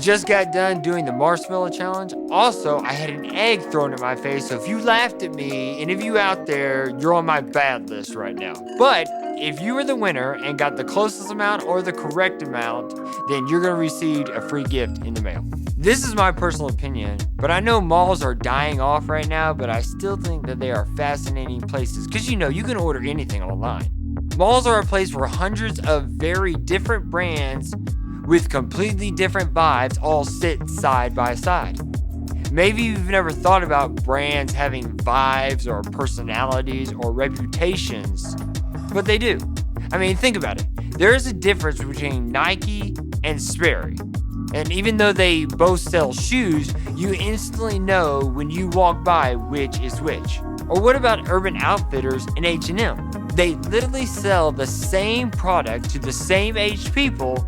just got done doing the marshmallow challenge. Also, I had an egg thrown in my face, so if you laughed at me, and if you out there, you're on my bad list right now. But if you were the winner and got the closest amount or the correct amount, then you're gonna receive a free gift in the mail. This is my personal opinion, but I know malls are dying off right now, but I still think that they are fascinating places, because you can order anything online. Malls are a place where hundreds of very different brands with completely different vibes all sit side by side. Maybe you've never thought about brands having vibes or personalities or reputations, but they do. I mean, think about it. There is a difference between Nike and Sperry. And even though they both sell shoes, you instantly know when you walk by which is which. Or what about Urban Outfitters and H&M? They literally sell the same product to the same age people,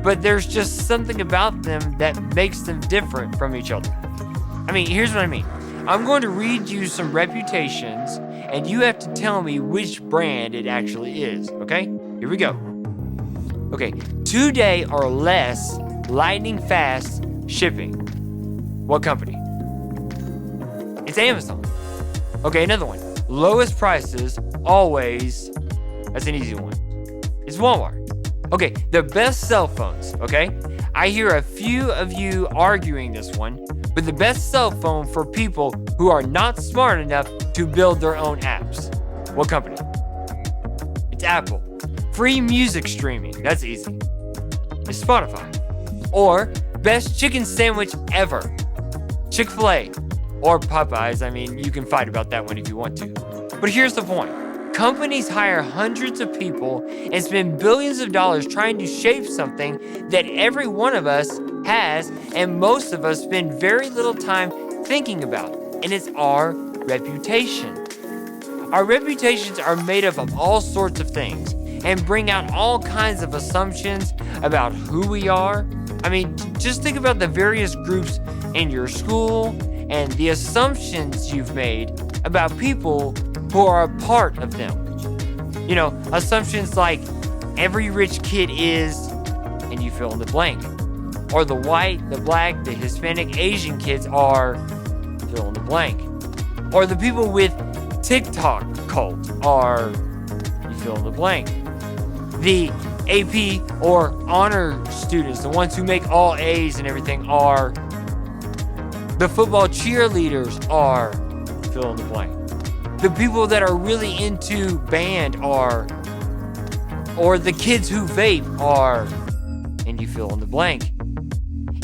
but there's just something about them that makes them different from each other. I mean, here's what I mean. I'm going to read you some reputations, and you have to tell me which brand it actually is, okay? Here we go. Okay, 2-day or less lightning fast shipping. What company? It's Amazon. Okay, another one. Lowest prices, always. That's an easy one. It's Walmart. Okay, the best cell phones, okay? I hear a few of you arguing this one, but the best cell phone for people who are not smart enough to build their own apps. What company? It's Apple. Free music streaming. That's easy. It's Spotify. Or best chicken sandwich ever. Chick-fil-A. Or Popeyes. I mean, you can fight about that one if you want to. But here's the point. Companies hire hundreds of people and spend billions of dollars trying to shape something that every one of us has, and most of us spend very little time thinking about, and it's our reputation. Our reputations are made up of all sorts of things and bring out all kinds of assumptions about who we are. I mean, just think about the various groups in your school and the assumptions you've made about people who are a part of them. Assumptions like every rich kid is, and you fill in the blank. Or the white, the black, the Hispanic, Asian kids are, fill in the blank. Or the people with TikTok cult are, you fill in the blank. The AP or honor students, the ones who make all A's and everything, are. The football cheerleaders are, fill in the blank. The people that are really into band are, or the kids who vape are, and you fill in the blank.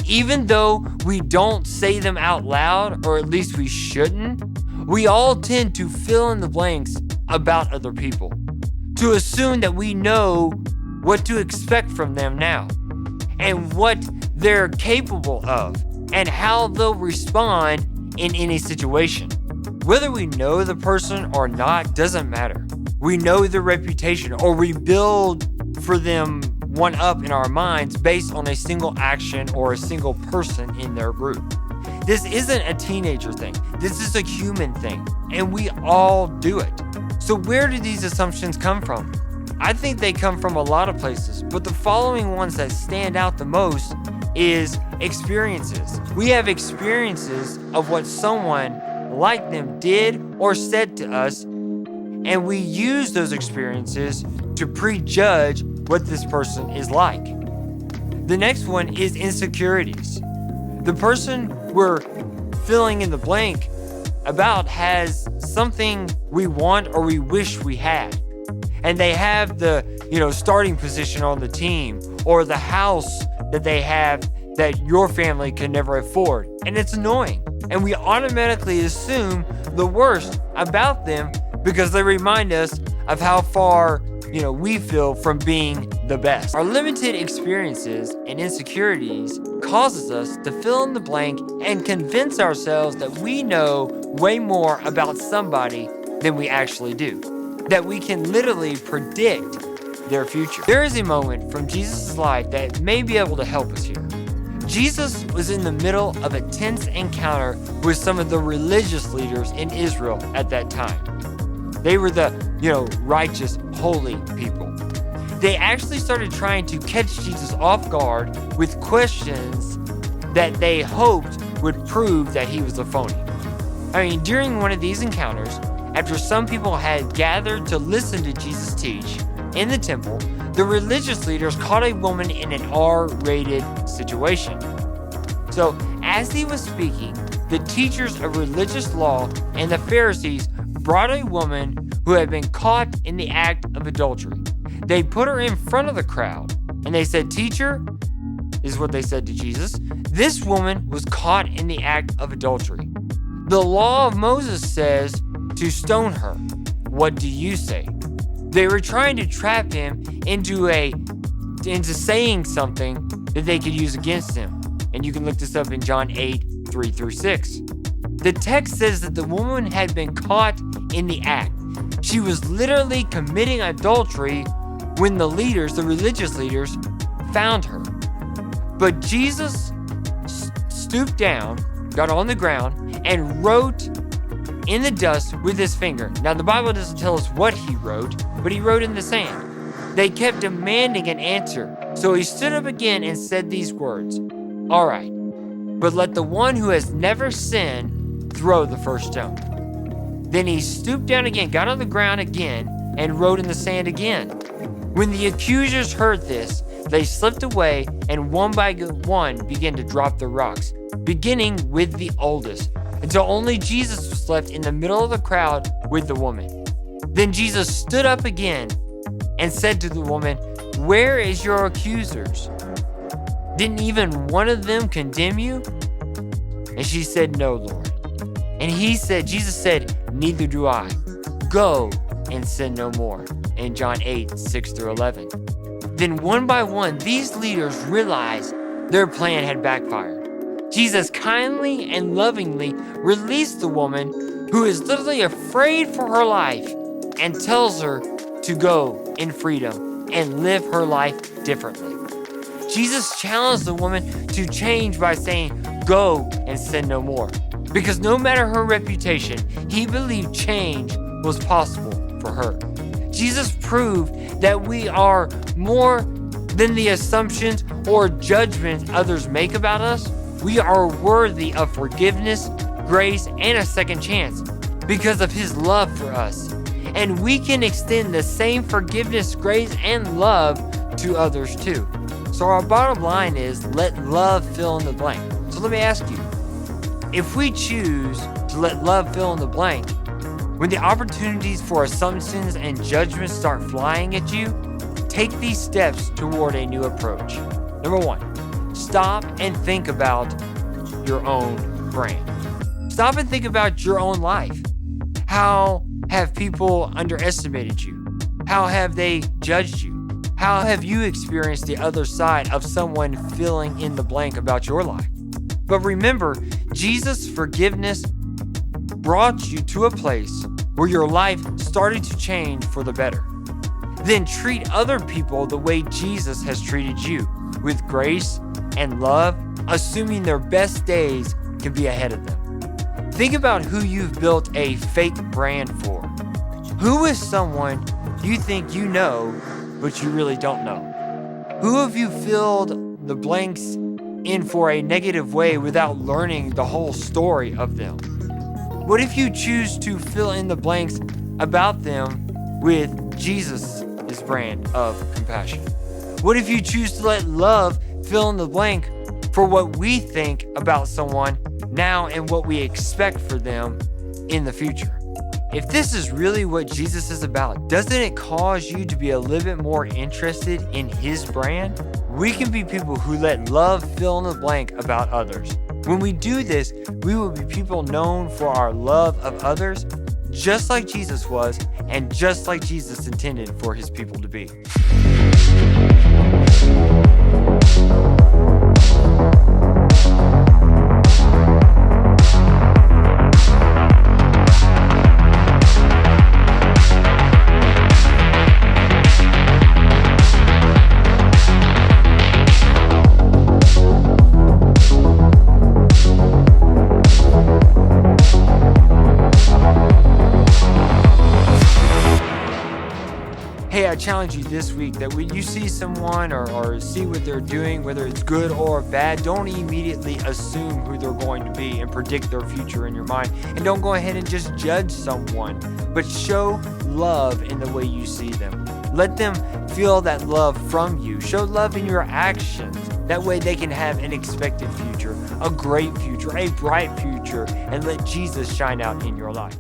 Even though we don't say them out loud, or at least we shouldn't, we all tend to fill in the blanks about other people, to assume that we know what to expect from them now, and what they're capable of, and how they'll respond in any situation. Whether we know the person or not doesn't matter. We know their reputation, or we build for them one up in our minds based on a single action or a single person in their group. This isn't a teenager thing. This is a human thing, and we all do it. So where do these assumptions come from? I think they come from a lot of places, but the following ones that stand out the most is experiences. We have experiences of what someone like them did or said to us, and we use those experiences to prejudge what this person is like. The next one is insecurities. The person we're filling in the blank about has something we want or we wish we had, and they have the starting position on the team, or the house that they have that your family can never afford, and it's annoying. And we automatically assume the worst about them because they remind us of how far, we feel from being the best. Our limited experiences and insecurities causes us to fill in the blank and convince ourselves that we know way more about somebody than we actually do, that we can literally predict their future. There is a moment from Jesus' life that may be able to help us here. Jesus was in the middle of a tense encounter with some of the religious leaders in Israel at that time. They were the, righteous, holy people. They actually started trying to catch Jesus off guard with questions that they hoped would prove that he was a phony. During one of these encounters, after some people had gathered to listen to Jesus teach in the temple, the religious leaders caught a woman in an R-rated situation. So, as he was speaking, the teachers of religious law and the Pharisees brought a woman who had been caught in the act of adultery. They put her in front of the crowd, and they said, "Teacher," is what they said to Jesus, "this woman was caught in the act of adultery. The law of Moses says to stone her. What do you say?" They were trying to trap him into saying something that they could use against him. And you can look this up in John 8:3-6. The text says that the woman had been caught in the act. She was literally committing adultery when the religious leaders, found her. But Jesus stooped down, got on the ground, and wrote in the dust with his finger. Now, the Bible doesn't tell us what he wrote, but he wrote in the sand. They kept demanding an answer. So he stood up again and said these words, "All right, but let the one who has never sinned throw the first stone." Then he stooped down again, got on the ground again, and wrote in the sand again. When the accusers heard this, they slipped away and one by one began to drop the rocks, beginning with the oldest, until only Jesus was left in the middle of the crowd with the woman. Then Jesus stood up again and said to the woman, "Where is your accusers? Didn't even one of them condemn you?" And she said, "No, Lord." And Jesus said, "Neither do I. Go and sin no more." In John 8:6-11. Then one by one, these leaders realized their plan had backfired. Jesus kindly and lovingly released the woman who is literally afraid for her life and tells her to go in freedom and live her life differently. Jesus challenged the woman to change by saying, "Go and sin no more." Because no matter her reputation, he believed change was possible for her. Jesus proved that we are more than the assumptions or judgments others make about us. We are worthy of forgiveness, grace, and a second chance because of his love for us. And we can extend the same forgiveness, grace, and love to others too. So our bottom line is, let love fill in the blank. So let me ask you, if we choose to let love fill in the blank, when the opportunities for assumptions and judgments start flying at you, take these steps toward a new approach. Number one, stop and think about your own brand. Stop and think about your own life. How have people underestimated you? How have they judged you? How have you experienced the other side of someone filling in the blank about your life? But remember, Jesus' forgiveness brought you to a place where your life started to change for the better. Then treat other people the way Jesus has treated you, with grace and love, assuming their best days can be ahead of them. Think about who you've built a fake brand for. Who is someone you think you know, but you really don't know? Who have you filled the blanks in for a negative way without learning the whole story of them? What if you choose to fill in the blanks about them with Jesus' brand of compassion? What if you choose to let love fill in the blank for what we think about someone now and what we expect for them in the future? If this is really what Jesus is about, doesn't it cause you to be a little bit more interested in his brand? We can be people who let love fill in the blank about others. When we do this, we will be people known for our love of others, just like Jesus was, and just like Jesus intended for his people to be. I challenge you this week that when you see someone or see what they're doing, whether it's good or bad, don't immediately assume who they're going to be and predict their future in your mind. And don't go ahead and just judge someone, but show love in the way you see them. Let them feel that love from you. Show love in your actions. That way they can have an expected future, a great future, a bright future, and let Jesus shine out in your life.